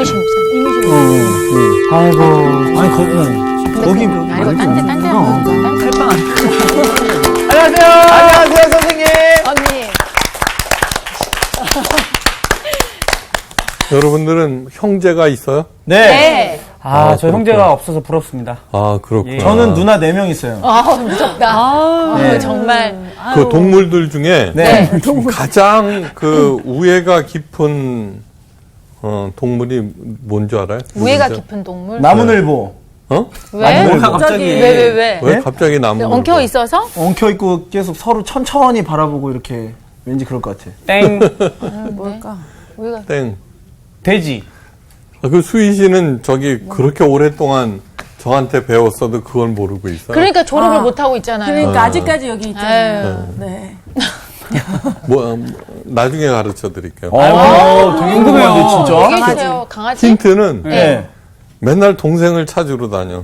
이무신 목사님. 아이고. 아니, 거기. 아니고, 딴 데. 할빵. 안녕하세요. 안녕하세요, 선생님. 언니. 여러분들은 형제가 있어요? 네. 저 형제가 없어서 부럽습니다. 아, 그렇구나. 저는 누나 4명 있어요. 무섭다. 네. 정말. 그 동물들 중에 네. 가장 그 우애가 깊은 동물이 뭔 줄 알아요? 우애가 누군지? 깊은 동물? 나무늘보. 왜? 뭐가 갑자기. 왜? 왜 갑자기 나무? 엉켜 있어서? 엉켜있고 계속 서로 천천히 바라보고 이렇게 왠지 그럴 것 같아. 땡. 뭘까? 우애가. 땡. 돼지. 그 수희 씨는 저기 그렇게 오랫동안 저한테 배웠어도 그걸 모르고 있어요. 그러니까 졸업을 못 하고 있잖아요. 그러니까 아직까지 여기 있잖아요. 네. 나중에 가르쳐 드릴게요. 되게 궁금해요, 진짜. 얘기해주세요. 강아지? 힌트는 네. 맨날 동생을 찾으러 다녀.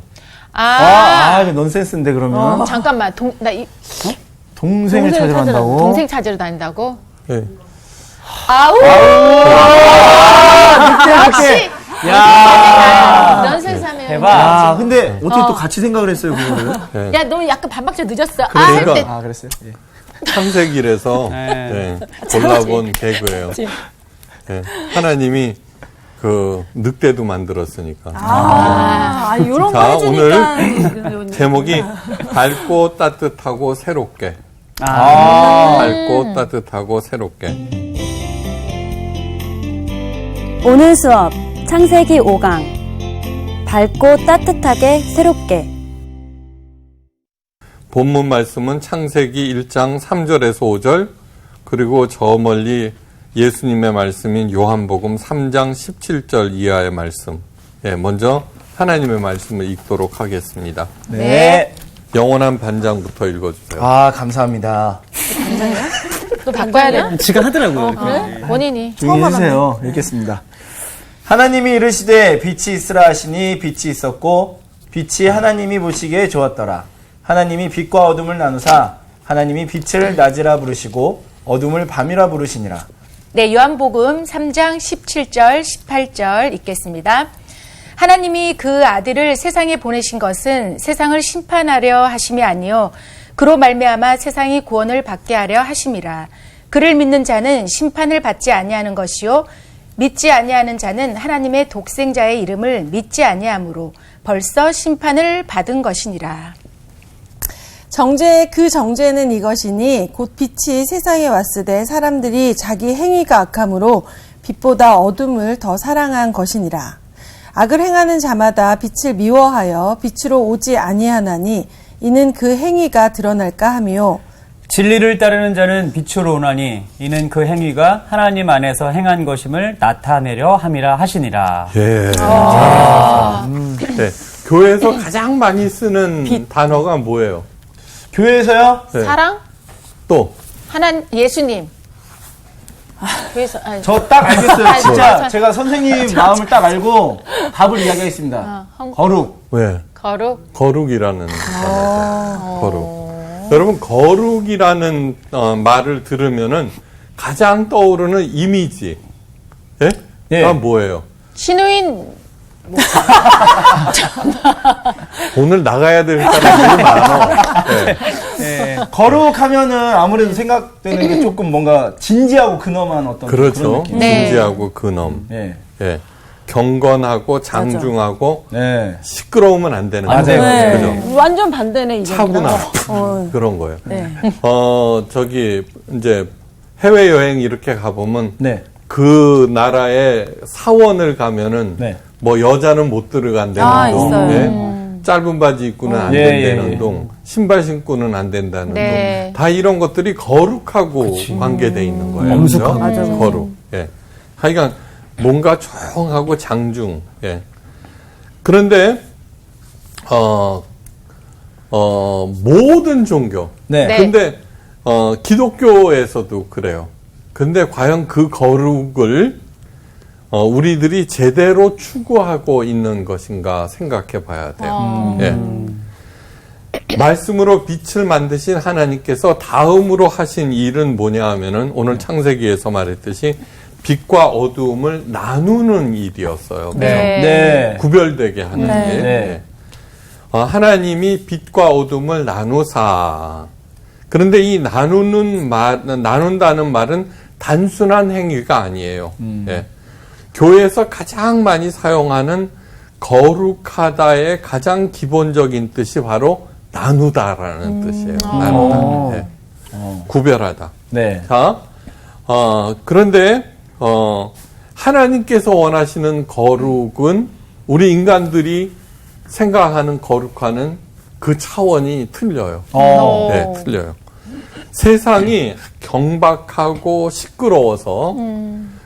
이거 넌센스인데, 그러면. 잠깐만. 동생을 찾으러 간다고? 동생 찾으러 다닌다고? 네. 아우! 역시! 넌센스하면. 대박. 근데 어떻게 또 같이 생각을 했어요, 그거를? 네. 야, 너 약간 반박자 늦었어. 그러니까. 할 때. 그랬어요? 예. 창세기에서 네. 골라본 개그예요. 네. 하나님이 그 늑대도 만들었으니까. 요런 거 자, 해주니까. 제목이 밝고 따뜻하고 새롭게. 아. 밝고 따뜻하고 새롭게. 오늘 수업 창세기 5강 밝고 따뜻하게 새롭게. 본문 말씀은 창세기 1장 3절에서 5절, 그리고 저 멀리 예수님의 말씀인 요한복음 3장 17절 이하의 말씀. 먼저 하나님의 말씀을 읽도록 하겠습니다. 네. 영원한 반장부터 읽어주세요. 감사합니다. 또 바꿔야 돼? 지가 하더라고요. 그래? 본인이. 조용히 해주세요. 읽겠습니다. 하나님이 이르시되 빛이 있으라 하시니 빛이 있었고 빛이 하나님이 보시기에 좋았더라. 하나님이 빛과 어둠을 나누사 하나님이 빛을 낮이라 부르시고 어둠을 밤이라 부르시니라. 네, 요한복음 3장 17절, 18절 읽겠습니다. 하나님이 그 아들을 세상에 보내신 것은 세상을 심판하려 하심이 아니요 그로 말미암아 세상이 구원을 받게 하려 하심이라. 그를 믿는 자는 심판을 받지 아니하는 것이요 믿지 아니하는 자는 하나님의 독생자의 이름을 믿지 아니하므로 벌써 심판을 받은 것이니라. 그 정죄는 이것이니 곧 빛이 세상에 왔으되 사람들이 자기 행위가 악함으로 빛보다 어둠을 더 사랑한 것이니라. 악을 행하는 자마다 빛을 미워하여 빛으로 오지 아니하나니 이는 그 행위가 드러날까 하며 진리를 따르는 자는 빛으로 오나니 이는 그 행위가 하나님 안에서 행한 것임을 나타내려 함이라 하시니라. 예. 네. 교회에서 가장 많이 쓰는 단어가 뭐예요? 교회에서요? 네. 사랑? 또 예수님. 교회에서, 저 딱 알겠어요. 진짜 저- 제가 선생님 마음을 딱 알고 답을 이야기하겠습니다. 거룩. 왜? 거룩. 거룩이라는 단어죠. 거룩. 여러분 거룩이라는 말을 들으면은 가장 떠오르는 이미지, 예. 가 뭐예요? 신우인. 오늘 나가야 될 사람들이 많아. 거룩하면은 아무래도 생각되는 게 조금 뭔가 진지하고 근엄한 어떤 그렇죠. 그런 느낌. 네. 진지하고 근엄. 예. 예. 경건하고 장중하고 네. 시끄러우면 안 되는 맞아요. 거죠. 네. 그죠? 완전 반대네 이제. 차분하고 그런 거예요. 네. 저기 이제 해외 여행 이렇게 가보면 네. 그 나라의 사원을 가면은 네. 뭐 여자는 못 들어간다는 동, 있어요. 예? 짧은 바지 입고는 안 예, 된다는 예. 동, 신발 신고는 안 된다는 네. 동, 다 이런 것들이 거룩하고 관계돼 있는 거예요. 엄숙하고. 그죠? 거룩. 예. 하여간 뭔가 조용하고 장중. 예. 그런데 모든 종교. 네. 네. 근데 기독교에서도 그래요. 근데 과연 그 거룩을 우리들이 제대로 추구하고 있는 것인가 생각해 봐야 돼요. 예. 말씀으로 빛을 만드신 하나님께서 다음으로 하신 일은 뭐냐 하면은 오늘 창세기에서 말했듯이 빛과 어두움을 나누는 일이었어요. 그죠? 네. 네. 구별되게 하는 네. 일. 네. 하나님이 빛과 어둠을 나누사. 그런데 이 나눈다는 말은 단순한 행위가 아니에요. 예. 교회에서 가장 많이 사용하는 거룩하다의 가장 기본적인 뜻이 바로 나누다라는 뜻이에요. 나누다. 예. 구별하다. 네. 자, 그런데, 하나님께서 원하시는 거룩은 우리 인간들이 생각하는 거룩과는 그 차원이 틀려요. 네, 틀려요. 세상이 경박하고 시끄러워서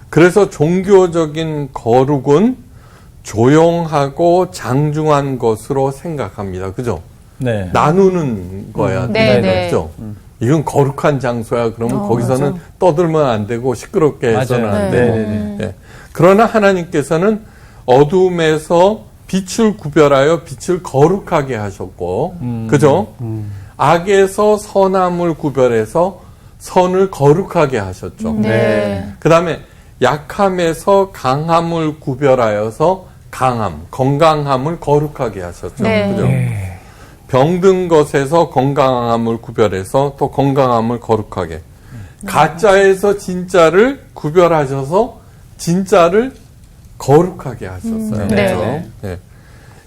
그래서 종교적인 거룩은 조용하고 장중한 것으로 생각합니다. 그죠? 네. 나누는 거야. 네, 네. 그죠? 이건 거룩한 장소야. 그러면 거기서는 맞아. 떠들면 안 되고 시끄럽게 해서는 맞아요. 안 네, 되고. 네, 네. 예. 그러나 하나님께서는 어둠에서 빛을 구별하여 빛을 거룩하게 하셨고, 그죠? 악에서 선함을 구별해서 선을 거룩하게 하셨죠. 네. 그 다음에 약함에서 강함을 구별하여서 강함, 건강함을 거룩하게 하셨죠. 네. 그죠? 병든 것에서 건강함을 구별해서 또 건강함을 거룩하게. 가짜에서 진짜를 구별하셔서 진짜를 거룩하게 하셨어요. 네. 그죠? 네.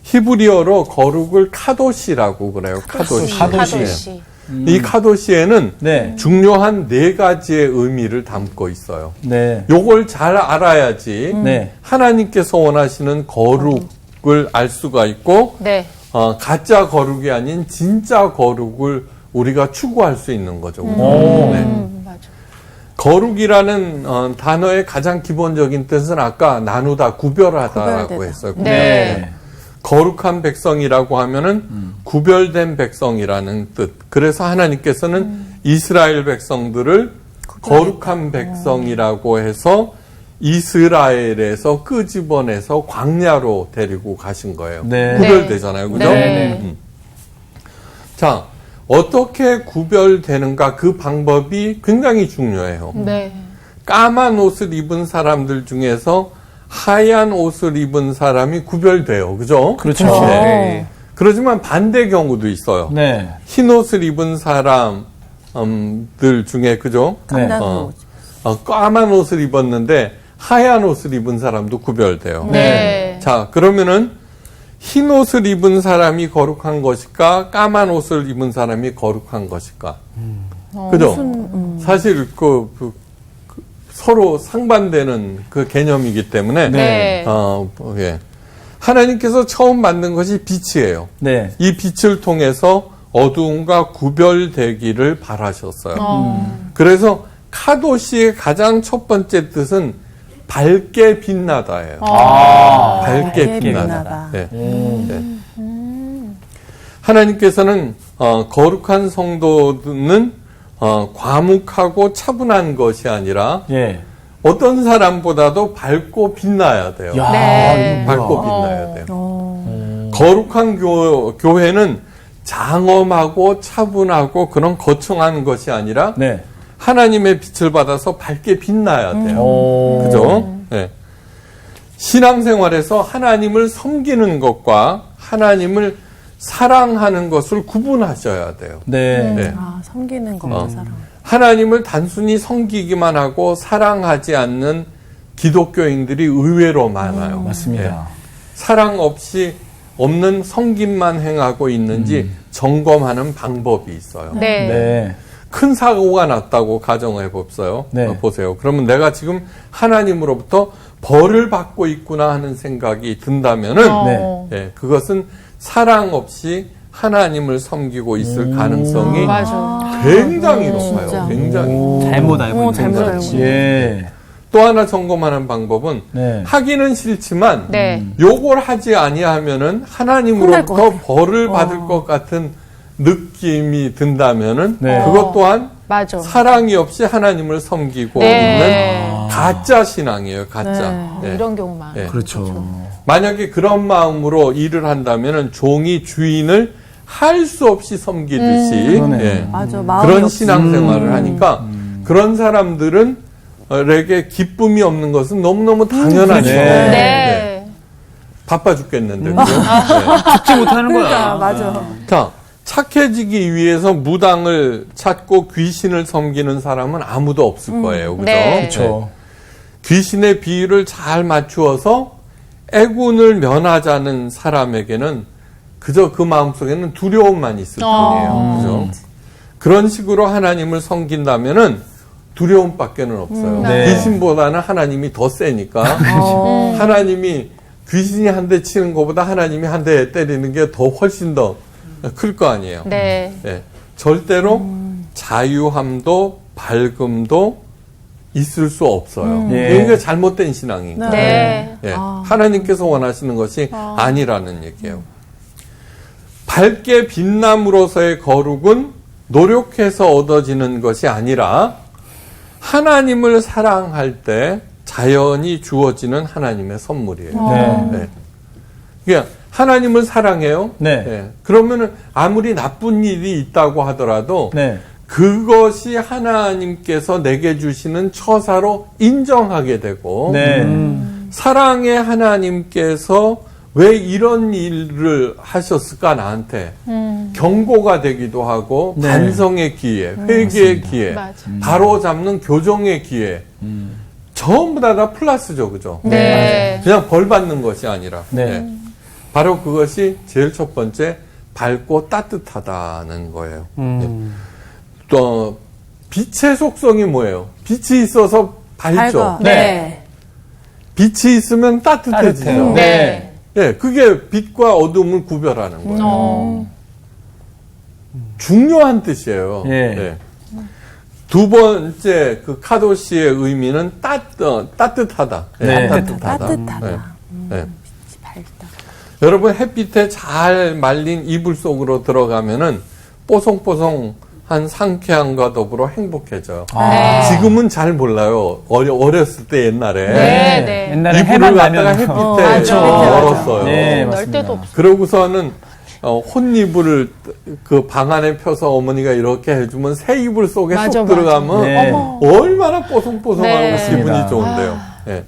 히브리어로 거룩을 카도시라고 그래요. 카도시. 카도시. 이 카도시에는 네. 중요한 4가지의 의미를 담고 있어요. 네. 요걸 잘 알아야지 네. 하나님께서 원하시는 거룩을 알 수가 있고 네. 가짜 거룩이 아닌 진짜 거룩을 우리가 추구할 수 있는 거죠. 오. 네. 맞아. 거룩이라는 단어의 가장 기본적인 뜻은 아까 나누다, 구별하다라고 구별되다. 했어요. 네. 거룩한 백성이라고 하면은 구별된 백성이라는 뜻. 그래서 하나님께서는 이스라엘 백성들을 거룩한 백성이라고 해서 이스라엘에서 끄집어내서 광야로 데리고 가신 거예요. 네. 구별되잖아요. 그죠? 네. 자, 어떻게 구별되는가 그 방법이 굉장히 중요해요. 네. 까만 옷을 입은 사람들 중에서 하얀 옷을 입은 사람이 구별돼요. 그죠? 그렇죠. 네. 그렇지만 반대 경우도 있어요. 네. 흰 옷을 입은 사람들 중에, 그죠? 네. 까만 옷을 입었는데 하얀 옷을 입은 사람도 구별돼요. 네. 자, 그러면은 흰 옷을 입은 사람이 거룩한 것일까? 까만 옷을 입은 사람이 거룩한 것일까? 그죠? 사실 서로 상반되는 그 개념이기 때문에 네. 예. 하나님께서 처음 만든 것이 빛이에요. 네. 이 빛을 통해서 어두움과 구별되기를 바라셨어요. 그래서 카도시의 가장 첫 번째 뜻은 밝게 빛나다예요. 밝게 빛나다. 네. 네. 하나님께서는 거룩한 성도는 과묵하고 차분한 것이 아니라 예. 어떤 사람보다도 밝고 빛나야 돼요. 야, 네. 이거 밝고 뭐야. 빛나야 돼요. 거룩한 교회는 장엄하고 차분하고 그런 거창한 것이 아니라 네. 하나님의 빛을 받아서 밝게 빛나야 돼요. 오. 그죠? 네. 신앙생활에서 하나님을 섬기는 것과 하나님을 사랑하는 것을 구분하셔야 돼요. 네. 네. 섬기는 것과 사랑. 하나님을 단순히 섬기기만 하고 사랑하지 않는 기독교인들이 의외로 많아요. 맞습니다. 네. 사랑 없이 없는 섬김만 행하고 있는지 점검하는 방법이 있어요. 네. 네. 큰 사고가 났다고 가정해 봅어요. 네. 보세요. 그러면 내가 지금 하나님으로부터 벌을 받고 있구나 하는 생각이 든다면은 네. 예, 그것은 사랑 없이 하나님을 섬기고 있을 가능성이 맞아. 굉장히 높아요. 진짜. 굉장히. 잘못 알고 있는 잘못 거지. 알고 있는 예. 또 하나 점검하는 방법은 네. 하기는 싫지만 네. 요걸 하지 아니하면은 혼날 것 하나님으로부터 같아. 벌을 받을 것 같은 느낌이 든다면은 네. 그것 또한 맞아. 사랑이 없이 하나님을 섬기고 네. 있는 가짜 신앙이에요. 가짜. 예. 이런 경우만. 예. 그렇죠. 만약에 그런 마음으로 일을 한다면은 종이 주인을 할 수 없이 섬기듯이 그러네. 예. 맞아. 마음이 그런 없이. 신앙생활을 하니까 그런 사람들은 사람에게 기쁨이 없는 것은 너무너무 당연하죠. 그렇죠. 네. 바빠 죽겠는데. 그죠? 죽지 못하는 거야. 그러니까, 맞아. 자, 착해지기 위해서 무당을 찾고 귀신을 섬기는 사람은 아무도 없을 거예요. 그죠? 네. 그렇죠. 귀신의 비율을 잘 맞추어서 애군을 면하자는 사람에게는 그저 그 마음속에는 두려움만 있을 뿐이에요. 그죠? 그런 식으로 하나님을 섬긴다면은 두려움밖에는 없어요. 네. 귀신보다는 하나님이 더 세니까 하나님이 귀신이 한 대 치는 것보다 하나님이 한 대 때리는 게 더 훨씬 더 클 거 아니에요. 네. 예, 절대로 자유함도 밝음도 있을 수 없어요. 예. 이게 잘못된 신앙인 거예요. 네. 예, 하나님께서 원하시는 것이 아니라는 얘기예요. 밝게 빛남으로서의 거룩은 노력해서 얻어지는 것이 아니라 하나님을 사랑할 때 자연히 주어지는 하나님의 선물이에요. 네. 네. 그러니까 하나님을 사랑해요. 네. 예. 그러면은 아무리 나쁜 일이 있다고 하더라도 네. 그것이 하나님께서 내게 주시는 처사로 인정하게 되고 네. 사랑의 하나님께서 왜 이런 일을 하셨을까 나한테 경고가 되기도 하고 네. 반성의 기회, 회개의 기회, 맞아. 바로 잡는 교정의 기회 전부 다 플러스죠, 그죠? 네. 그냥 벌 받는 것이 아니라 네. 예. 바로 그것이 제일 첫 번째 밝고 따뜻하다는 거예요. 예. 또 빛의 속성이 뭐예요? 빛이 있어서 밝죠. 밝아. 네. 빛이 있으면 따뜻해지죠. 따뜻해요. 네. 예, 그게 빛과 어둠을 구별하는 거예요. 어. 중요한 뜻이에요. 예. 두 번째 그 카도시의 의미는 따뜻하다. 예, 네. 따뜻하다. 따뜻하다. 예, 예. 여러분 햇빛에 잘 말린 이불 속으로 들어가면은 뽀송뽀송한 상쾌함과 더불어 행복해져요. 네. 지금은 잘 몰라요. 어렸을 때 옛날에 네. 네. 옛날에 이불을 해만 갖다가 나면 햇빛에 맞아. 걸었어요. 네, 널 맞습니다. 때도 없어. 그러고서는 혼이불을 그 방 안에 펴서 어머니가 이렇게 해주면 새 이불 속에 맞아, 쏙 맞아. 들어가면 네. 얼마나 뽀송뽀송하고 네. 기분이 맞습니다. 좋은데요. 예.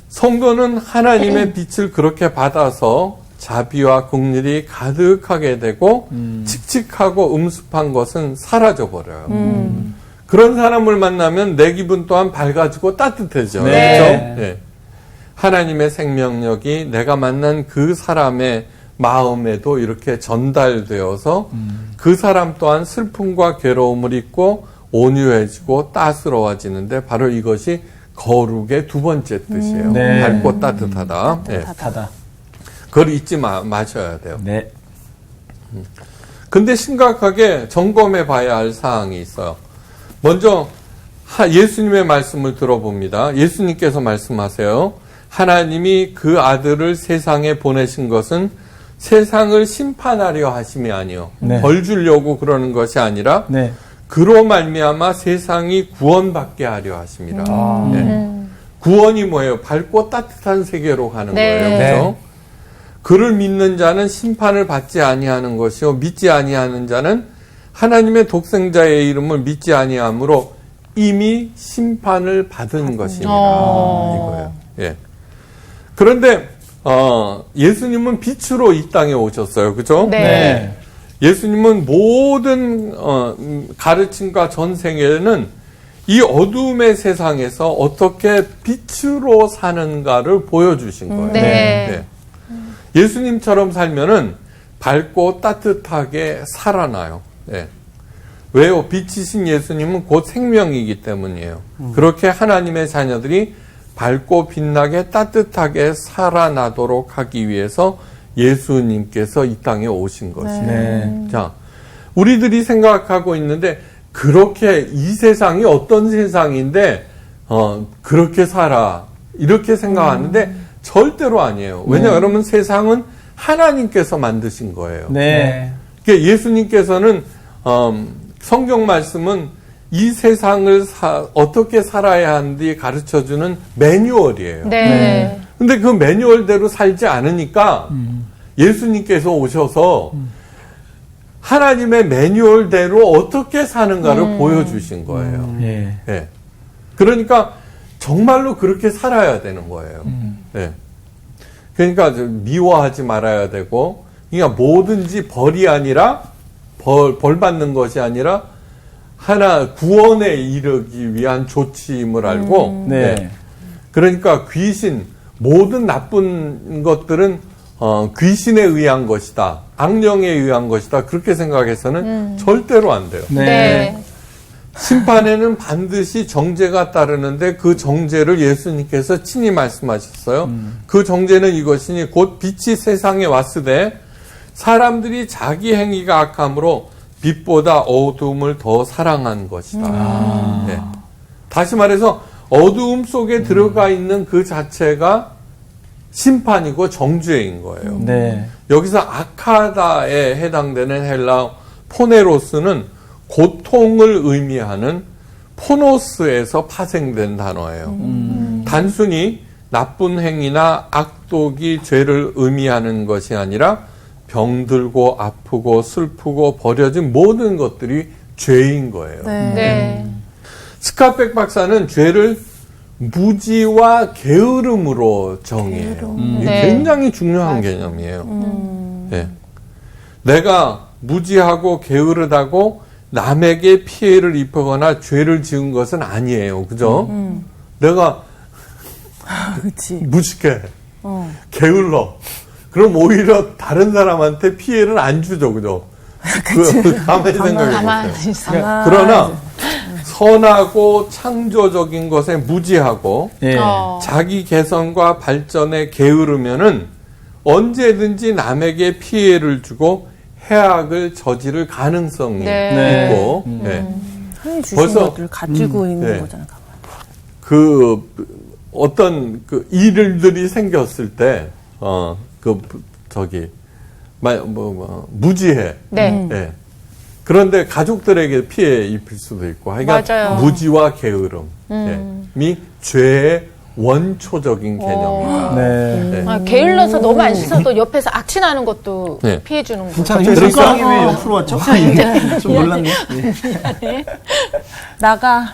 성도는 하나님의 빛을 그렇게 받아서 자비와 긍휼이 가득하게 되고 칙칙하고 음습한 것은 사라져 버려요. 그런 사람을 만나면 내 기분 또한 밝아지고 따뜻해져. 네. 그렇죠? 예. 하나님의 생명력이 내가 만난 그 사람의 마음에도 이렇게 전달되어서 그 사람 또한 슬픔과 괴로움을 잊고 온유해지고 따스러워지는데 바로 이것이 거룩의 두 번째 뜻이에요. 네. 밝고 따뜻하다. 예. 따뜻하다. 그걸 잊지 마셔야 돼요. 네. 근데 심각하게 점검해 봐야 할 사항이 있어요. 먼저 예수님의 말씀을 들어봅니다. 예수님께서 말씀하세요. 하나님이 그 아들을 세상에 보내신 것은 세상을 심판하려 하심이 아니요. 네. 벌 주려고 그러는 것이 아니라 네. 그로 말미암아 세상이 구원받게 하려 하심이라. 아. 네. 구원이 뭐예요? 밝고 따뜻한 세계로 가는 네. 거예요. 그렇죠? 그를 믿는 자는 심판을 받지 아니하는 것이요 믿지 아니하는 자는 하나님의 독생자의 이름을 믿지 아니하므로 이미 심판을 받은 것이니라 이거예요. 예. 그런데 예수님은 빛으로 이 땅에 오셨어요. 그죠? 네. 예수님은 모든 가르침과 전생에는 이 어둠의 세상에서 어떻게 빛으로 사는가를 보여주신 거예요. 네. 예수님처럼 살면은 밝고 따뜻하게 살아나요. 예. 왜요? 빛이신 예수님은 곧 생명이기 때문이에요. 그렇게 하나님의 자녀들이 밝고 빛나게 따뜻하게 살아나도록 하기 위해서 예수님께서 이 땅에 오신 것이에요. 네. 자, 우리들이 생각하고 있는데 그렇게 이 세상이 어떤 세상인데 그렇게 살아 이렇게 생각하는데 절대로 아니에요. 왜냐하면 여러분 세상은 하나님께서 만드신 거예요. 네. 그러니까 예수님께서는 성경 말씀은 이 세상을 어떻게 살아야 하는지 가르쳐주는 매뉴얼이에요. 네. 근데 그 매뉴얼대로 살지 않으니까 예수님께서 오셔서 하나님의 매뉴얼대로 어떻게 사는가를 보여주신 거예요. 예. 예. 그러니까 정말로 그렇게 살아야 되는 거예요. 네. 그러니까 미워하지 말아야 되고, 그러니까 뭐든지 벌이 아니라 벌 받는 것이 아니라 하나 구원에 이르기 위한 조치임을 알고, 네. 그러니까 귀신, 모든 나쁜 것들은 귀신에 의한 것이다, 악령에 의한 것이다, 그렇게 생각해서는 절대로 안 돼요. 네. 심판에는 반드시 정죄가 따르는데 그 정죄를 예수님께서 친히 말씀하셨어요. 그 정죄는 이것이니 곧 빛이 세상에 왔으되 사람들이 자기 행위가 악함으로 빛보다 어두움을 더 사랑한 것이다. 네. 다시 말해서 어두움 속에 들어가 있는 그 자체가 심판이고 정죄인 거예요. 네. 여기서 아카다에 해당되는 헬라 포네로스는 고통을 의미하는 포노스에서 파생된 단어예요. 단순히 나쁜 행위나 악독이 죄를 의미하는 것이 아니라 병들고 아프고 슬프고 버려진 모든 것들이 죄인 거예요. 네. 스카백 박사는 죄를 무지와 게으름으로 정의해요. 이게 네. 굉장히 중요한 개념이에요. 네. 내가 무지하고 게으르다고 남에게 피해를 입거나 죄를 지은 것은 아니에요. 그죠? 내가 무식해. 게을러. 그럼 오히려 다른 사람한테 피해를 안 주죠. 그죠? 가만히 생각해 보세요. 그러나 선하고 창조적인 것에 무지하고 예. 자기 개선과 발전에 게으르면은 언제든지 남에게 피해를 주고 해악을 저지를 가능성이 네. 있고, 네. 하나님 주신 벌써- 것들을 가지고 있는 네. 거잖아요. 그 어떤 그 일들이 생겼을 때, 무지해. 네. 예. 그런데 가족들에게 피해 입힐 수도 있고, 그러니까 맞아요. 무지와 게으름이 죄의 원초적인 개념이다. 네. 아, 게을러서 너무 안 씻어도 옆에서 악취나는 것도 네. 피해주는 거. 괜찮아요. 그러니까- 손가락이 왜 옆으로 왔죠? 좀 놀랐네. 예. 나가.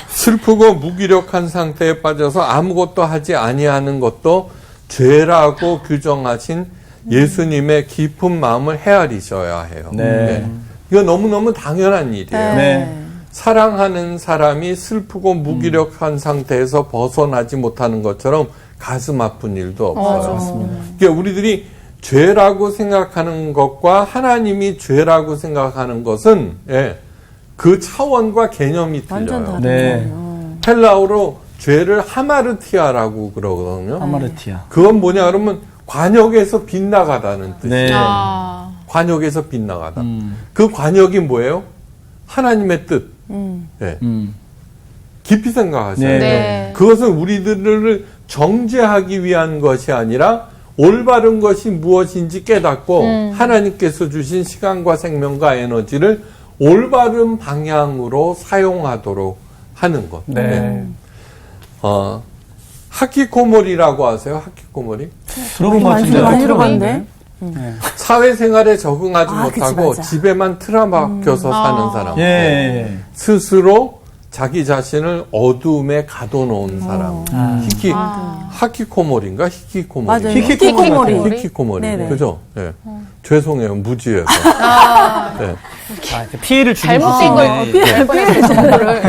슬프고 무기력한 상태에 빠져서 아무것도 하지 아니하는 것도 죄라고 규정하신 예수님의 깊은 마음을 헤아리셔야 해요. 네. 이거 너무너무 당연한 일이에요. 네. 사랑하는 사람이 슬프고 무기력한 상태에서 벗어나지 못하는 것처럼 가슴 아픈 일도 없어요. 그러니까 우리들이 죄라고 생각하는 것과 하나님이 죄라고 생각하는 것은 그 차원과 개념이 완전 틀려요. 다른 네. 거예요. 헬라어로 죄를 하마르티아라고 그러거든요. 아마르티아. 그건 뭐냐 그러면 관역에서 빗나가다는 뜻이에요. 네. 아, 관역에서 빗나가다. 그 관역이 뭐예요? 하나님의 뜻. 네. 깊이 생각하셔야 네. 돼요. 네. 그것은 우리들을 정죄하기 위한 것이 아니라 올바른 것이 무엇인지 깨닫고 하나님께서 주신 시간과 생명과 에너지를 올바른 방향으로 사용하도록 하는 것. 네. 하키코모리라고 아세요? 하키코모리? 들어본 것 같은데. 많이 들어봤는데. 사회생활에 적응하지 아, 그치, 못하고 맞아. 집에만 틀어박혀서 사는 사람. 예. 스스로 자기 자신을 어두움에 가둬놓은 사람. 하키코모리인가? 히키코모리. 맞아요. 히키코모리. 히키코모리. 네네. 그죠? 예. 죄송해요. 무지해서. 네. 피해를 주는 잘못된 걸 피할 뻔했어요, 정보를.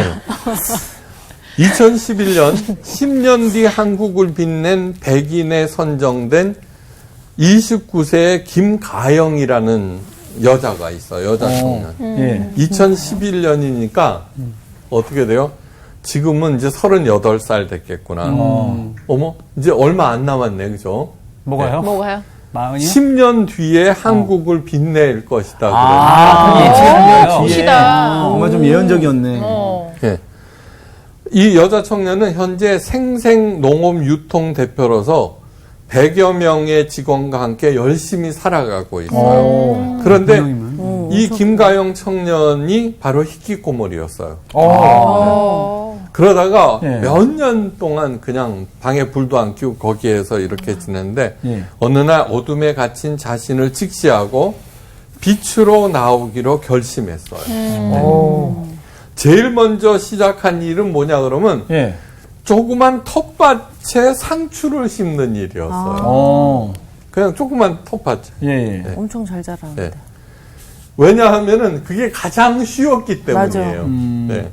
2011년 10년 뒤 한국을 빛낸 백인에 선정된 29세의 김가영이라는 여자가 있어요. 여자 청년. 예. 2011년이니까 어떻게 돼요? 지금은 이제 38살 됐겠구나. 어머, 이제 얼마 안 남았네. 그죠? 뭐가요? 뭐가요? 마흔이요? 10년 뒤에 한국을 빛낼 것이다. 아, 예. 예측하네요. 봅시다. 뭔가 좀 예언적이었네. 예. 이 여자 청년은 현재 생생농업 유통 대표로서 100여 명의 직원과 함께 열심히 살아가고 있어요. 그런데 이 김가영 청년이 바로 히키코모리였어요. 그러다가 예. 몇 년 동안 그냥 방에 불도 안 켜고 거기에서 이렇게 지냈는데 예. 어느 날 어둠에 갇힌 자신을 직시하고 빛으로 나오기로 결심했어요. 제일 먼저 시작한 일은 뭐냐 그러면 예. 조그만 텃밭에 상추를 심는 일이었어요. 그냥 조그만 텃밭. 예, 예. 네. 엄청 잘 자라는데. 네. 왜냐하면은 그게 가장 쉬웠기 때문이에요. 네.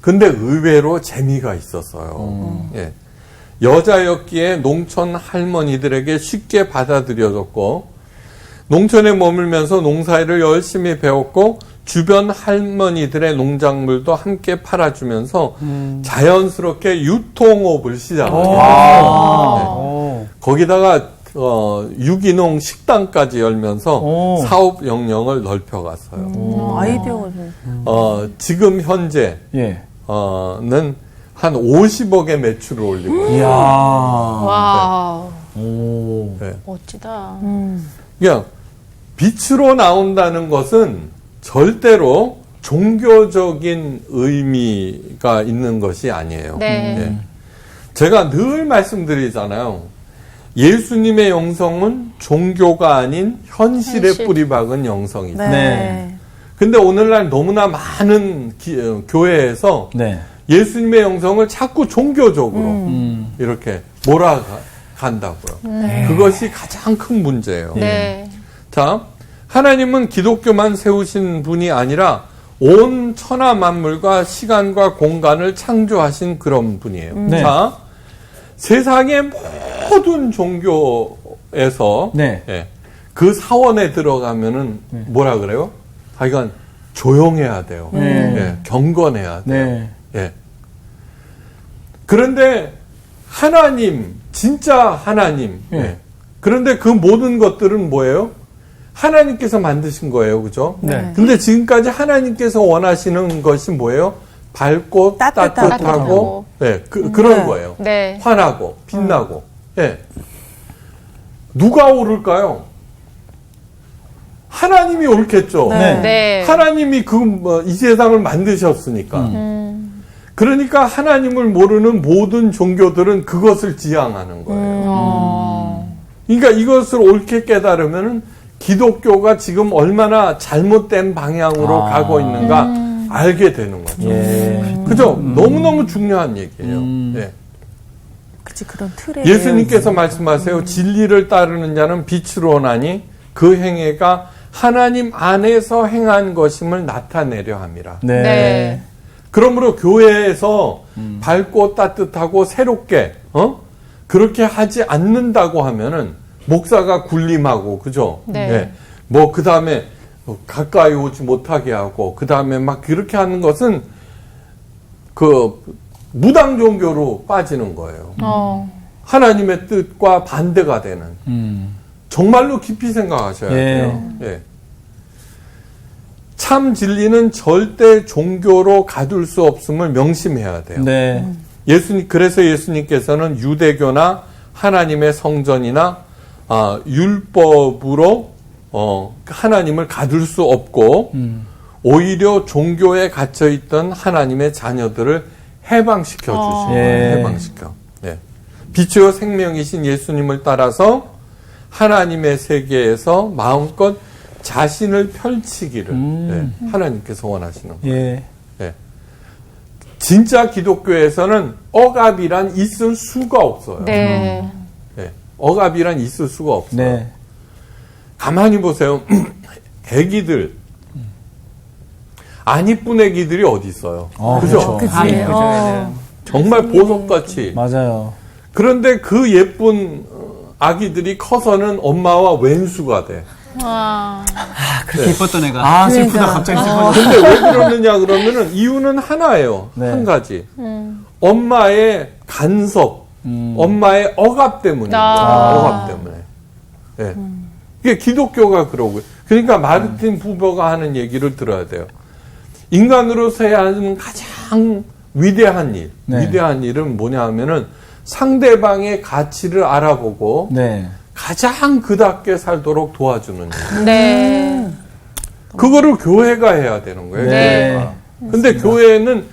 근데 의외로 재미가 있었어요. 예. 여자였기에 농촌 할머니들에게 쉽게 받아들여졌고, 농촌에 머물면서 농사일을 열심히 배웠고, 주변 할머니들의 농작물도 함께 팔아주면서 자연스럽게 유통업을 시작해요. 네. 거기다가 유기농 식당까지 열면서 사업 영역을 넓혀갔어요. 아이디어가 좀. 지금 현재 예. 는 한 50억의 매출을 올리고 있어요. 이야. 와, 오. 네. 멋지다. 그냥 빛으로 나온다는 것은 절대로 종교적인 의미가 있는 것이 아니에요. 네. 예. 제가 늘 말씀드리잖아요. 예수님의 영성은 종교가 아닌 현실에 현실. 뿌리박은 영성이다. 네. 근데 오늘날 너무나 많은 교회에서 네. 예수님의 영성을 자꾸 종교적으로 이렇게 몰아간다고요. 그것이 가장 큰 문제예요. 네. 자, 하나님은 기독교만 세우신 분이 아니라 온 천하 만물과 시간과 공간을 창조하신 그런 분이에요. 네. 자, 세상의 모든 종교에서 네. 예, 그 사원에 들어가면은 뭐라 그래요? 하여간 조용해야 돼요. 예, 경건해야 돼요. 네. 예. 그런데 하나님, 진짜 하나님. 예. 그런데 그 모든 것들은 뭐예요? 하나님께서 만드신 거예요. 그죠? 네. 근데 지금까지 하나님께서 원하시는 것이 뭐예요? 밝고 따뜻하고 네, 그런 거예요. 네. 환하고 빛나고. 예. 누가 옳을까요? 하나님이 옳겠죠. 네. 네. 하나님이 이 세상을 만드셨으니까. 그러니까 하나님을 모르는 모든 종교들은 그것을 지향하는 거예요. 그러니까 이것을 옳게 깨달으면 기독교가 지금 얼마나 잘못된 방향으로 가고 있는가 알게 되는 거죠. 예. 그죠? 너무너무 중요한 얘기예요. 예. 그치, 그런 틀에. 예수님께서 말씀하세요. 진리를 따르는 자는 빛으로 오나니 그 행위가 하나님 안에서 행한 것임을 나타내려 함이라. 네. 네. 그러므로 교회에서 밝고 따뜻하고 새롭게 그렇게 하지 않는다고 하면은 목사가 군림하고 그죠? 네. 뭐 그다음에 가까이 오지 못하게 하고 그다음에 막 그렇게 하는 것은 그 무당 종교로 빠지는 거예요. 하나님의 뜻과 반대가 되는. 정말로 깊이 생각하셔야 돼요. 예. 참 진리는 절대 종교로 가둘 수 없음을 명심해야 돼요. 네. 그래서 예수님께서는 유대교나 하나님의 성전이나 율법으로 하나님을 가둘 수 없고 오히려 종교에 갇혀 있던 하나님의 자녀들을 해방시켜 주시는 거예요. 예. 해방시켜. 예. 빛이요 생명이신 예수님을 따라서 하나님의 세계에서 마음껏 자신을 펼치기를 하나님께서 원하시는 거예요. 예. 예. 진짜 기독교에서는 억압이란 있을 수가 없어요. 네. 예. 억압이란 있을 수가 없어요. 네. 가만히 보세요. 애기들 안 이쁜 애기들이 어디 있어요? 그죠? 그치. 정말 보석같이. 맞아요. 그런데 그 예쁜 아기들이 커서는 엄마와 왼수가 돼. 그렇게 이뻤던 애가. 아, 슬프다. 갑자기 슬프다. 근데 왜 그러느냐 그러면은 이유는 하나예요. 네. 한 가지. 엄마의 간섭, 엄마의 억압 때문인 거예요. 억압 때문에. 예. 이게 기독교가 그러고요. 그러니까 마르틴 부버가 하는 얘기를 들어야 돼요. 인간으로서 해야 하는 가장 위대한 일, 네. 위대한 일은 뭐냐 하면은 상대방의 가치를 알아보고 네. 가장 그답게 살도록 도와주는 일. 네. 그거를 교회가 해야 되는 거예요. 네. 교회가. 근데 교회는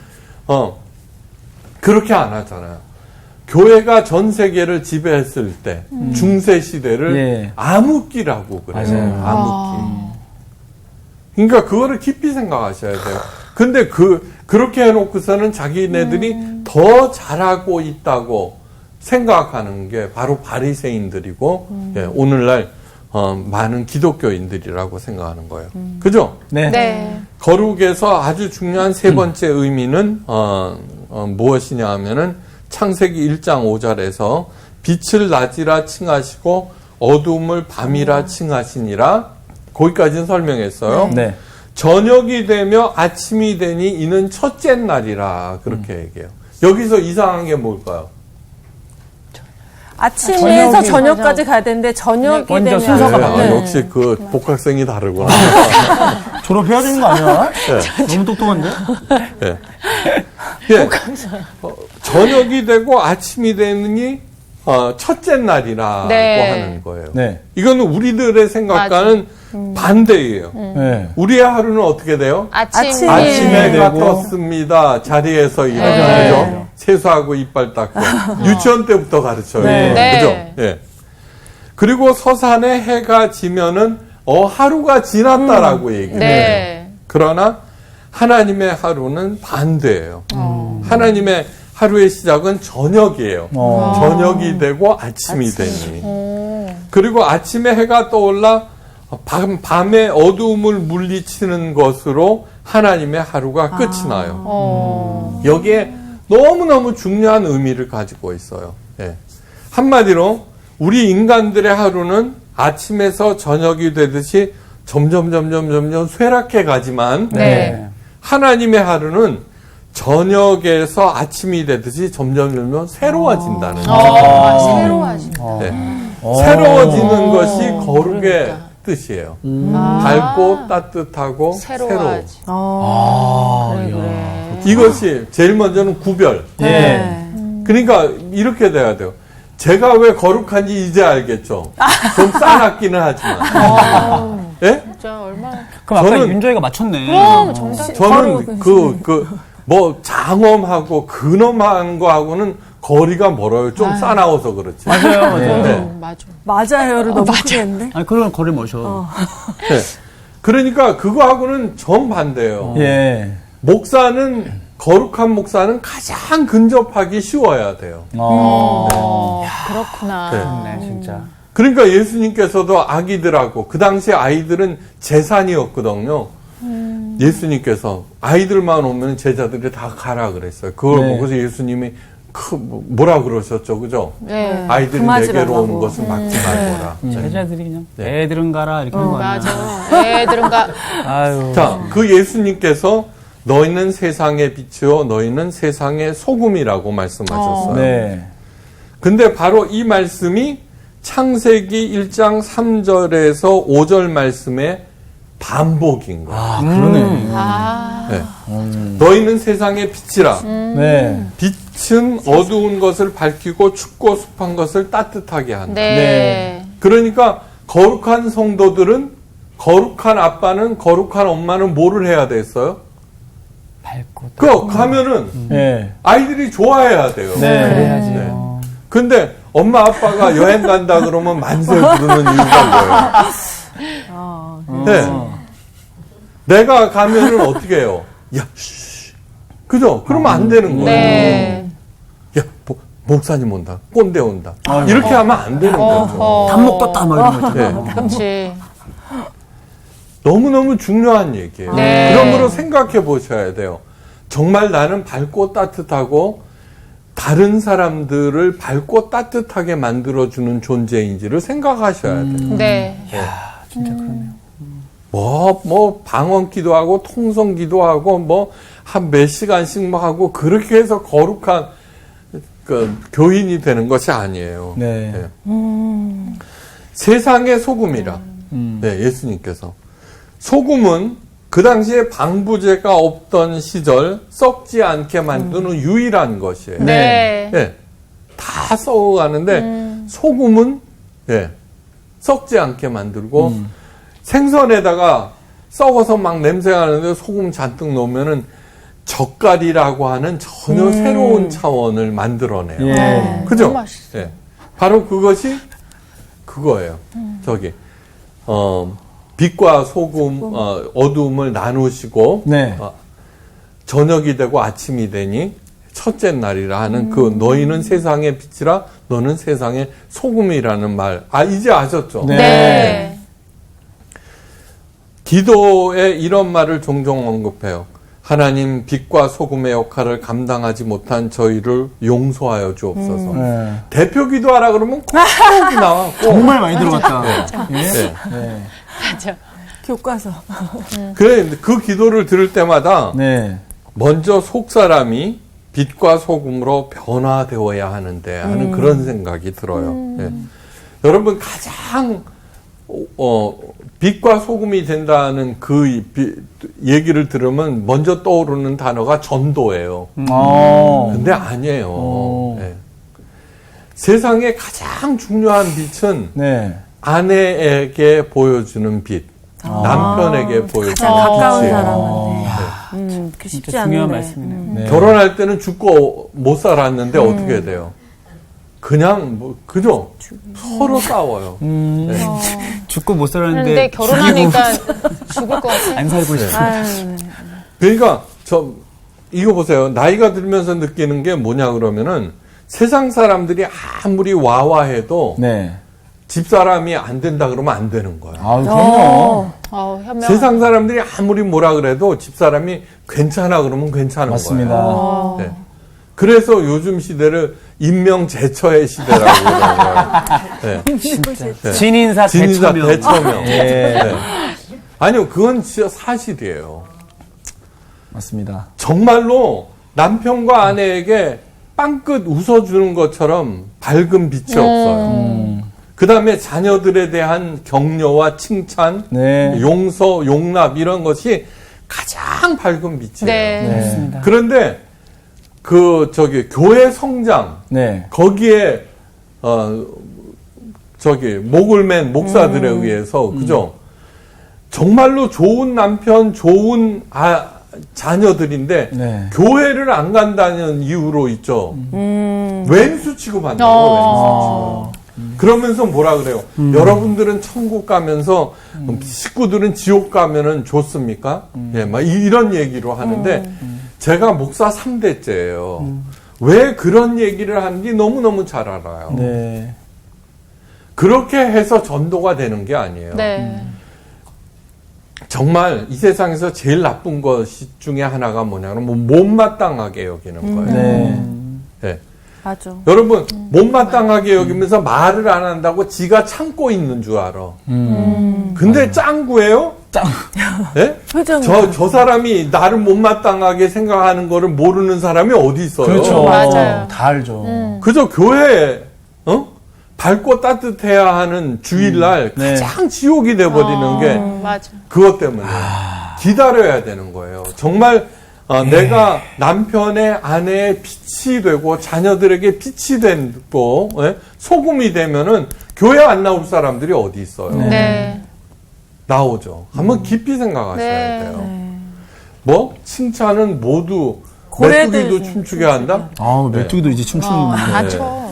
그렇게 안 하잖아요. 교회가 전 세계를 지배했을 때 중세 시대를 예. 암흑기라고 그래요. 맞아요. 암흑기. 그러니까 그거를 깊이 생각하셔야 돼요. 근데 그렇게 해놓고서는 자기네들이 더 잘하고 있다고 생각하는 게 바로 바리새인들이고 예, 오늘날 많은 기독교인들이라고 생각하는 거예요. 그죠? 네. 네. 거룩에서 아주 중요한 세 번째 의미는 무엇이냐 하면은 창세기 1장 5절에서 빛을 낮이라 칭하시고 어두움을 밤이라 칭하시니라. 거기까지는 설명했어요. 네. 저녁이 되며 아침이 되니 이는 첫째 날이라 그렇게 얘기해요. 여기서 이상한 게 뭘까요? 아침에서 저녁까지 가야 되는데 저녁이 먼저 되면 순서가 아, 역시 그 복학생이 다르구나. 졸업해야 되는 거 아니야? 너무 똑똑한데? 예. 예. 저녁이 되고 아침이 되느니 첫째 날이라고 네. 하는 거예요. 네. 이거는 우리들의 생각과는 반대예요. 네. 우리의 하루는 어떻게 돼요? 아침에 아침에 되고. 해가 떴습니다. 자리에서 일어나죠. 네. 세수하고 이빨 닦고. 유치원 때부터 가르쳐요. 네. 네. 그죠? 예. 그리고 서산에 해가 지면은 하루가 지났다라고 얘기해요. 네. 그러나 하나님의 하루는 반대예요. 하나님의 하루의 시작은 저녁이에요. 저녁이 되고 아침이 되니. 그리고 아침에 해가 떠올라 밤의 어두움을 물리치는 것으로 하나님의 하루가 끝이 나요. 여기에 너무너무 중요한 의미를 가지고 있어요. 예. 한마디로 우리 인간들의 하루는 아침에서 저녁이 되듯이 점점 쇠락해 가지만 네. 하나님의 하루는 저녁에서 아침이 되듯이 점점 새로워진다는 거예요. 새로워지. 네. 새로워지는 것이 거룩의 뜻이에요. 밝고 따뜻하고 새로워. 새로워지. 그래. 이것이 제일 먼저는 구별. 예. 그러니까 이렇게 돼야 돼요. 제가 왜 거룩한지 이제 알겠죠. 좀 싸납기는 하지만. 예? 진짜 얼마나. 그럼 아까 저는- 윤조이가 맞췄네. 그럼 정답. 저는 뭐 장엄하고 근엄한 거하고는 거리가 멀어요. 좀 싸나워서 그렇지. 맞아요. 네. 맞아. 맞아요를 너무 크게 했는데. 아니, 그건 거리 멀셔. 네. 그러니까 그거하고는 정반대예요. 예. 거룩한 목사는 가장 근접하기 쉬워야 돼요. 그렇구나. 네, 진짜. 그러니까 예수님께서도 아기들하고 그 당시 아이들은 재산이었거든요. 예수님께서 아이들만 오면 제자들이 다 가라 그랬어요. 그걸 네. 보고서 예수님이 뭐라 그러셨죠, 그죠? 네. 아이들이 금하지라고 내게로 오는 하고. 것을 막지 말거라. 제자들이 그냥 네. 애들은 가라 이렇게 하는 거 아니야. 맞아. 애들은가. 아유. 자, 그 예수님께서 너희는 세상의 빛이요, 너희는 세상의 소금이라고 말씀하셨어요. 네. 근데 바로 이 말씀이 창세기 1장 3절에서 5절 말씀의 반복인 거예요. 아, 그러네. 네. 너희는 세상의 빛이라. 네. 빛은 어두운 것을 밝히고 춥고 습한 것을 따뜻하게 한다. 네. 그러니까 거룩한 성도들은 거룩한 아빠는 거룩한 엄마는 뭐를 해야 됐어요? 밝고 가면은 네. 아이들이 좋아해야 돼요. 네. 그래야지. 네. 근데 엄마 아빠가 여행 간다 그러면 만세 부르는 이유가 뭐예요? 네. 내가 가면은 어떻게 해요? 야, 쉬. 그죠? 그러면 안 되는 거예요. 네. 야, 목사님 온다. 꼰대 온다. 이렇게 하면 안 되는 거죠. 밥 먹었다 막 이런 거 있잖아. 네. 그렇지. 너무너무 중요한 얘기예요. 네. 그런 거로 생각해 보셔야 돼요. 정말 나는 밝고 따뜻하고 다른 사람들을 밝고 따뜻하게 만들어주는 존재인지를 생각하셔야 돼요. 네. 진짜 그러네요. 방언 기도하고 통성 기도하고 한 몇 시간씩 하고 그렇게 해서 거룩한 교인이 되는 것이 아니에요. 네. 세상의 소금이라. 네, 예수님께서. 소금은 그 당시에 방부제가 없던 시절 썩지 않게 만드는 유일한 것이에요. 네. 네, 다 썩어가는데 소금은 썩지 않게 만들고 생선에다가 썩어서 막 냄새가 나는데 소금 잔뜩 넣으면은 젓갈이라고 하는 전혀 새로운 차원을 만들어내요. 예. 그죠? 너무 맛있어. 예. 바로 그것이 그거예요. 빛과 소금, 어두움을 나누시고, 네. 저녁이 되고 아침이 되니 첫째 날이라 하는 그 너희는 세상의 빛이라 너는 세상의 소금이라는 말. 이제 아셨죠? 네. 기도에 이런 말을 종종 언급해요. 하나님 빛과 소금의 역할을 감당하지 못한 저희를 용서하여 주옵소서. 네. 대표 기도하라 그러면 꼭 나와. 꼭. 정말 많이 들어갔다. 예? 네. 네. 맞아. 교과서. 그래 그 기도를 들을 때마다 네. 먼저 속 사람이 빛과 소금으로 변화되어야 하는데 하는 그런 생각이 들어요. 예. 여러분 가장 빛과 소금이 된다는 그 얘기를 들으면 먼저 떠오르는 단어가 전도예요. 근데 아니에요. 예. 세상에 가장 중요한 빛은 네. 아내에게 보여주는 빛, 남편에게 보여주는 가까운 빛이에요. 사람한테. 그 쉽지 진짜 중요한 않은데. 말씀이네요. 네. 결혼할 때는 죽고 못 살았는데 어떻게 돼요? 그냥 그죠? 서로 싸워요. 네. 죽고 못 그런데 살았는데 결혼하니까 죽을 것 같아. 안 살고 싶어. 그러니까 이거 보세요. 나이가 들면서 느끼는 게 뭐냐 그러면은 세상 사람들이 아무리 와와해도 네. 집사람이 안 된다 그러면 안 되는 거예요. 그럼요. 현명. 세상 사람들이 아무리 뭐라 그래도 집사람이 괜찮아 그러면 괜찮은 맞습니다. 거예요. 네. 그래서 요즘 시대를 인명제처의 시대라고 그러는 거예요. 네. 진인사 진인사 대처명. 대처명. 예. 네. 아니요, 그건 진짜 사실이에요. 맞습니다. 정말로 남편과 아내에게 빵긋 웃어주는 것처럼 밝은 빛이 없어요. 그 다음에 자녀들에 대한 격려와 칭찬, 네. 용서, 용납 이런 것이 가장 밝은 빛이에요. 네. 네. 그런데 교회 성장 네. 거기에 목을 맨 목사들에 의해서 그죠? 정말로 좋은 남편, 좋은 자녀들인데 네. 교회를 안 간다는 이유로 있죠. 왼수 취급한다고 왼수 취급. 그러면서 뭐라 그래요? 여러분들은 천국 가면서 식구들은 지옥 가면은 좋습니까? 예, 막 이런 얘기로 하는데 제가 목사 3대째예요. 왜 그런 얘기를 하는지 너무너무 잘 알아요. 네. 그렇게 해서 전도가 되는 게 아니에요. 네. 정말 이 세상에서 제일 나쁜 것 중에 하나가 뭐냐면 못마땅하게 여기는 거예요. 네. 네. 맞아. 여러분 못마땅하게 여기면서 말을 안 한다고 지가 참고 있는 줄 알아. 근데 짱구예요? 네? 저 사람이 나를 못마땅하게 생각하는 거를 모르는 사람이 어디 있어요? 그렇죠. 맞아요. 다 알죠. 그저 교회에 밝고 따뜻해야 하는 주일날 네. 가장 지옥이 돼버리는 게 맞아. 그것 때문에 기다려야 되는 거예요. 정말 내가 남편의 아내의 빛이 되고 자녀들에게 빛이 되고 소금이 되면은 교회 안 나올 사람들이 어디 있어요? 네. 나오죠. 한번 깊이 생각하셔야 네. 돼요. 뭐 칭찬은 모두 메뚜기도 춤추게 한다? 메뚜기도 이제 춤추는 건데. 다 쳐.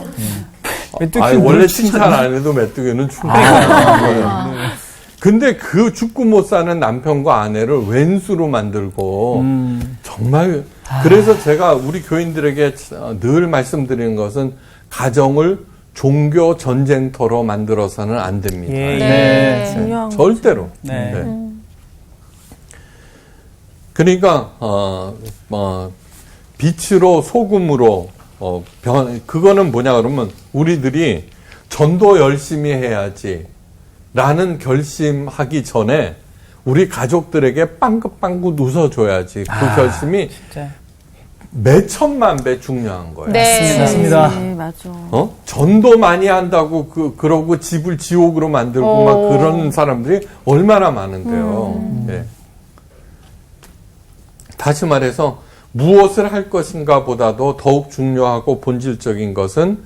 원래 칭찬 안 해도 메뚜기는 춤춰요. 근데 그 죽고 못 사는 남편과 아내를 왼수로 만들고 정말 그래서 제가 우리 교인들에게 늘 말씀드리는 것은 가정을 종교 전쟁터로 만들어서는 안 됩니다. 예. 네. 중요한 거. 절대로. 네. 네. 그러니까 빛으로 소금으로 그거는 뭐냐 그러면 우리들이 전도 열심히 해야지 라는 결심하기 전에 우리 가족들에게 빵긋빵긋 웃어줘야지 그 결심이 진짜. 몇천만 배 중요한 거예요. 네. 맞습니다. 네, 맞아. 전도 많이 한다고 그러고 집을 지옥으로 만들고 막 그런 사람들이 얼마나 많은데요. 예. 다시 말해서 무엇을 할 것인가 보다도 더욱 중요하고 본질적인 것은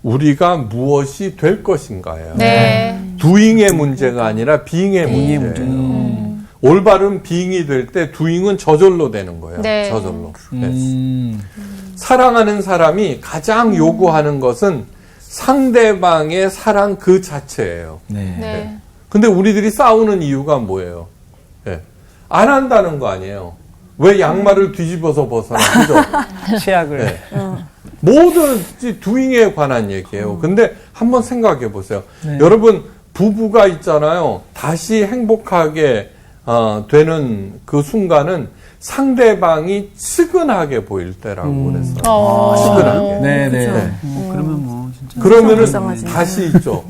우리가 무엇이 될 것인가예요. 네. doing의 문제가 아니라 being의 문제예요. 올바른 being이 될 때 doing은 저절로 되는 거예요. 네. 저절로. 네. 사랑하는 사람이 가장 요구하는 것은 상대방의 사랑 그 자체예요. 네. 네. 근데 우리들이 싸우는 이유가 뭐예요? 네. 안 한다는 거 아니에요. 왜 양말을 뒤집어서 벗어나? 그죠? 치약을. 네. 모든 doing에 관한 얘기예요. 근데 한번 생각해 보세요. 여러분 부부가 있잖아요. 다시 행복하게 되는 그 순간은 상대방이 측은하게 보일 때라고 그랬어요. 측은하게. 네네. 그러면 뭐 진짜. 그러면은 불쌍하지. 다시 있죠.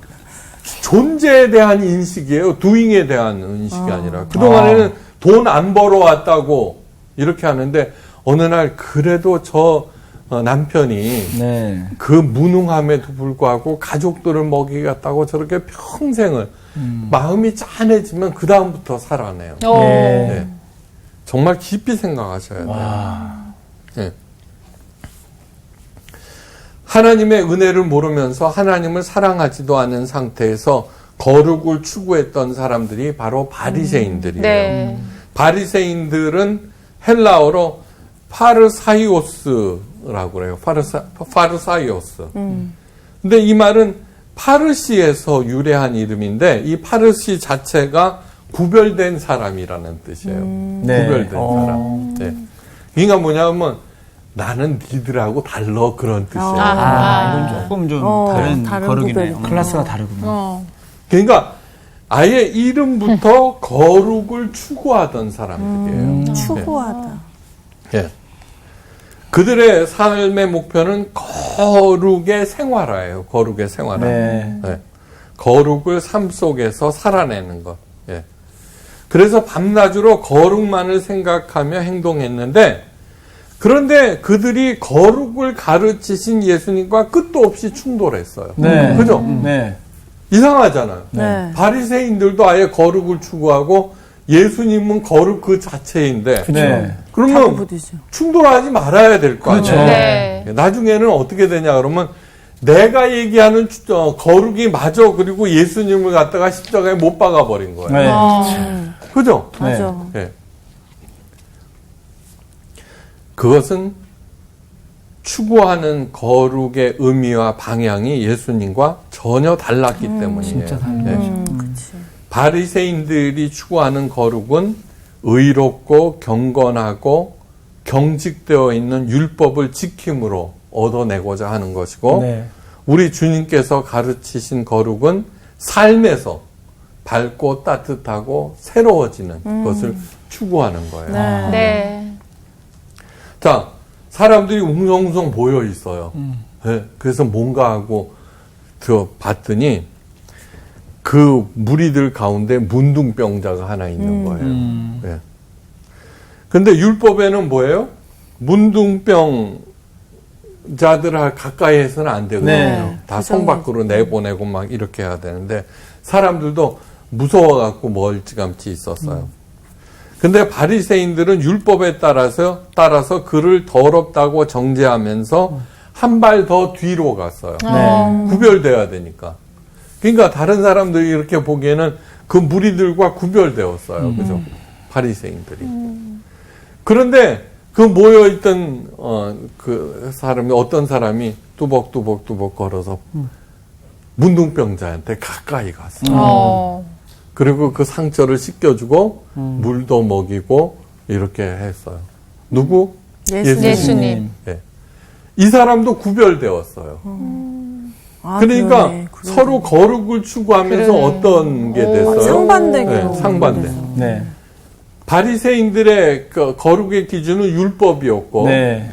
존재에 대한 인식이에요. doing에 대한 인식이 아니라. 그동안에는 돈 안 벌어왔다고 이렇게 하는데 어느 날 그래도 저 남편이 네. 그 무능함에도 불구하고 가족들을 먹이겠다고 저렇게 평생을 마음이 짠해지면 그 다음부터 살아내요. 네. 정말 깊이 생각하셔야 돼요. 네. 하나님의 은혜를 모르면서 하나님을 사랑하지도 않은 상태에서 거룩을 추구했던 사람들이 바로 바리새인들이에요. 네. 바리새인들은 헬라어로 파르사이오스라고 그래요. 파르사이오스. 근데 이 말은 파르시에서 유래한 이름인데 이 파르시 자체가 구별된 사람이라는 뜻이에요. 네. 구별된 사람. 네. 그러니까 뭐냐면 나는 니들하고 달러 그런 뜻이에요. 이건 조금 좀 다른 다른 거룩이네요. 구별이네. 클래스가 다르구나. 그러니까 아예 이름부터 거룩을 추구하던 사람들이에요. 추구하다. 예. 그들의 삶의 목표는 거룩의 생활화예요. 거룩의 생활화. 네. 예. 거룩을 삶 속에서 살아내는 것. 예. 그래서 밤낮으로 거룩만을 생각하며 행동했는데 그런데 그들이 거룩을 가르치신 예수님과 끝도 없이 충돌했어요. 네. 그죠? 네. 이상하잖아요. 네. 바리새인들도 아예 거룩을 추구하고 예수님은 거룩 그 자체인데 네. 그러면 부딪혀. 충돌하지 말아야 될 거 아니에요. 그렇죠. 네. 나중에는 어떻게 되냐 그러면 내가 얘기하는 거룩이 맞아 그리고 예수님을 갖다가 십자가에 못 박아 버린 거예요. 네. 그죠? 맞아. 예. 그것은 추구하는 거룩의 의미와 방향이 예수님과 전혀 달랐기 때문이에요. 진짜 다르네. 예. 바리새인들이 추구하는 거룩은 의롭고 경건하고 경직되어 있는 율법을 지킴으로 얻어내고자 하는 것이고 네. 우리 주님께서 가르치신 거룩은 삶에서 밝고 따뜻하고 새로워지는 것을 추구하는 거예요. 네. 자, 사람들이 웅성웅성 모여 있어요. 네, 그래서 뭔가 하고 봤더니 그 무리들 가운데 문둥병자가 하나 있는 거예요. 네. 근데 율법에는 뭐예요? 문둥병자들을 가까이 해서는 안 되거든요. 네. 다 성 밖으로 내보내고 막 이렇게 해야 되는데 사람들도 무서워갖고 멀찌감치 있었어요. 근데 바리새인들은 율법에 따라서 그를 더럽다고 정죄하면서 한 발 더 뒤로 갔어요. 네. 구별돼야 되니까. 그러니까 다른 사람들이 이렇게 보기에는 그 무리들과 구별되었어요. 그죠? 바리새인들이. 그런데 그 모여있던 그 사람이 어떤 사람이 뚜벅뚜벅 걸어서 문둥병자한테 가까이 갔어요. 그리고 그 상처를 씻겨주고 물도 먹이고 이렇게 했어요. 누구? 예수님. 네. 이 사람도 구별되었어요. 그러니까 그러네. 서로 거룩을 추구하면서 그러네. 어떤 게 됐어요? 상반되기로. 상반돼. 네. 바리새인들의 그 거룩의 기준은 율법이었고 네.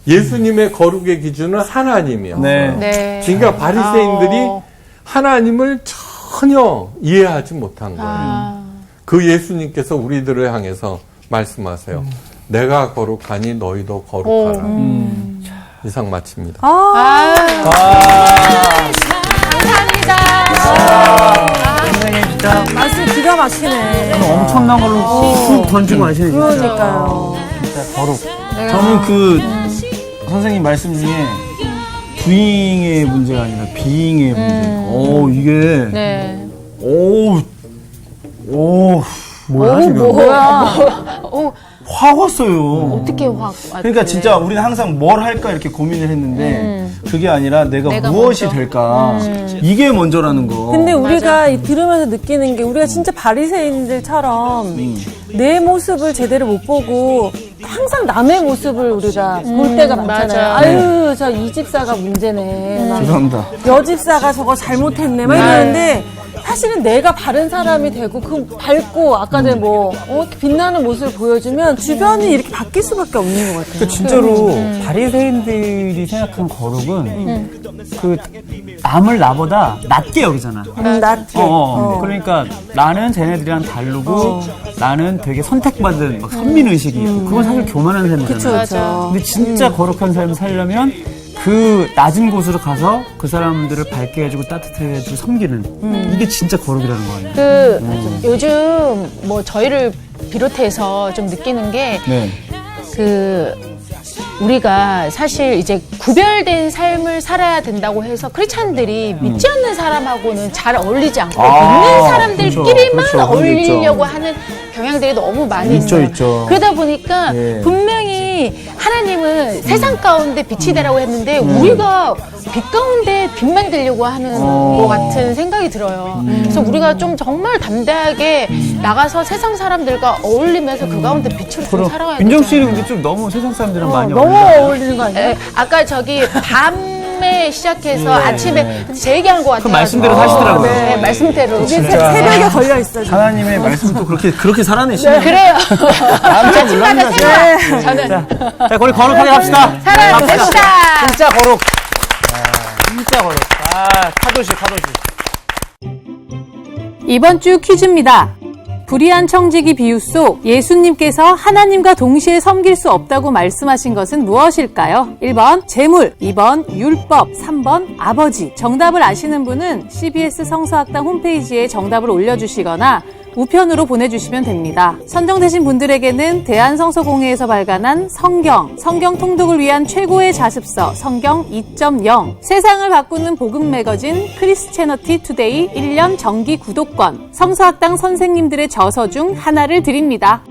예수님의 거룩의 기준은 하나님이었어요. 네. 네. 그러니까 바리새인들이 하나님을 전혀 이해하지 못한 거예요. 그 예수님께서 우리들을 향해서 말씀하세요. 내가 거룩하니 너희도 거룩하라. 이상 마칩니다. 선생님 진짜 말씀 기가 막히네. 엄청난 걸로 훅 던지고 하시네. 진짜. 그러니까요. 진짜 거룩. 저는 그 선생님 말씀 중에 doing의 문제가 아니라 being의 문제. 이게 네. 뭐야 지금? 확 왔어요. 어떻게 확. 그러니까 진짜 우리는 항상 뭘 할까 이렇게 고민을 했는데 그게 아니라 내가 무엇이 먼저. 될까 이게 먼저라는 거. 근데 우리가 이 들으면서 느끼는 게 우리가 진짜 바리새인들처럼 내 모습을 제대로 못 보고 항상 남의 모습을 우리가 볼 때가 많잖아요. 맞아요. 아유, 저 이 집사가 문제네. 막 죄송합니다. 여 집사가 저거 잘못했네. 막 이러는데 사실은 내가 바른 사람이 되고 그 밝고 아까 전에 이렇게 빛나는 모습을 보여주면 주변이 이렇게 바뀔 수밖에 없는 것 같아요. 그 진짜로 바리새인들이 생각한 거룩은 그 남을 나보다 낮게 여기잖아. 낮게. 그러니까 나는 쟤네들이랑 다르고 나는 되게 선택받은 막 선민 의식이 있고 그건 사실 교만한 삶이잖아. 그쵸, 그쵸. 근데 진짜 거룩한 삶을 살려면 그 낮은 곳으로 가서 그 사람들을 밝게 해주고 따뜻하게 해주고 섬기는 이게 진짜 거룩이라는 거예요. 요즘 저희를 비롯해서 좀 느끼는 게 우리가 사실 이제 구별된 삶을 살아야 된다고 해서 크리스찬들이 믿지 않는 사람하고는 잘 어울리지 않고 믿는 사람들끼리만 그렇죠. 어울리려고 하는 경향들이 너무 많이 있어요. 있죠. 그러다 보니까 분명히 하나님은 세상 가운데 빛이 되라고 했는데 우리가 빛 가운데 빛만 되려고 하는 것 같은 생각이 들어요. 그래서 우리가 좀 정말 담대하게 나가서 세상 사람들과 어울리면서 그 가운데 빛으로 좀 살아가야 되잖아요. 민정 씨는 근데 좀 너무 세상 사람들이랑 많이 너무 어울린다. 어울리는 거 아니에요? 아까 저기 밤에 시작해서 아침에 제 얘기하는 것 같아요. 그 말씀대로 사시더라고요. 네, 말씀대로. 새벽에 걸려 있어요. 지금. 하나님의 말씀도 그렇게 살아내시네. 그래요. 아침마다 생각. 저는 자, 우리 거룩하게 합시다. 살아갑시다. 진짜 거룩. 진짜 거룩. 타도시. 이번 주 퀴즈입니다. 불의한 청지기 비유 속 예수님께서 하나님과 동시에 섬길 수 없다고 말씀하신 것은 무엇일까요? 1번 재물, 2번 율법, 3번 아버지. 정답을 아시는 분은 CBS 성서학당 홈페이지에 정답을 올려주시거나 우편으로 보내주시면 됩니다. 선정되신 분들에게는 대한성서공회에서 발간한 성경 통독을 위한 최고의 자습서 성경 2.0, 세상을 바꾸는 복음 매거진 크리스채너티 투데이 1년 정기 구독권, 성서학당 선생님들의 저서 중 하나를 드립니다.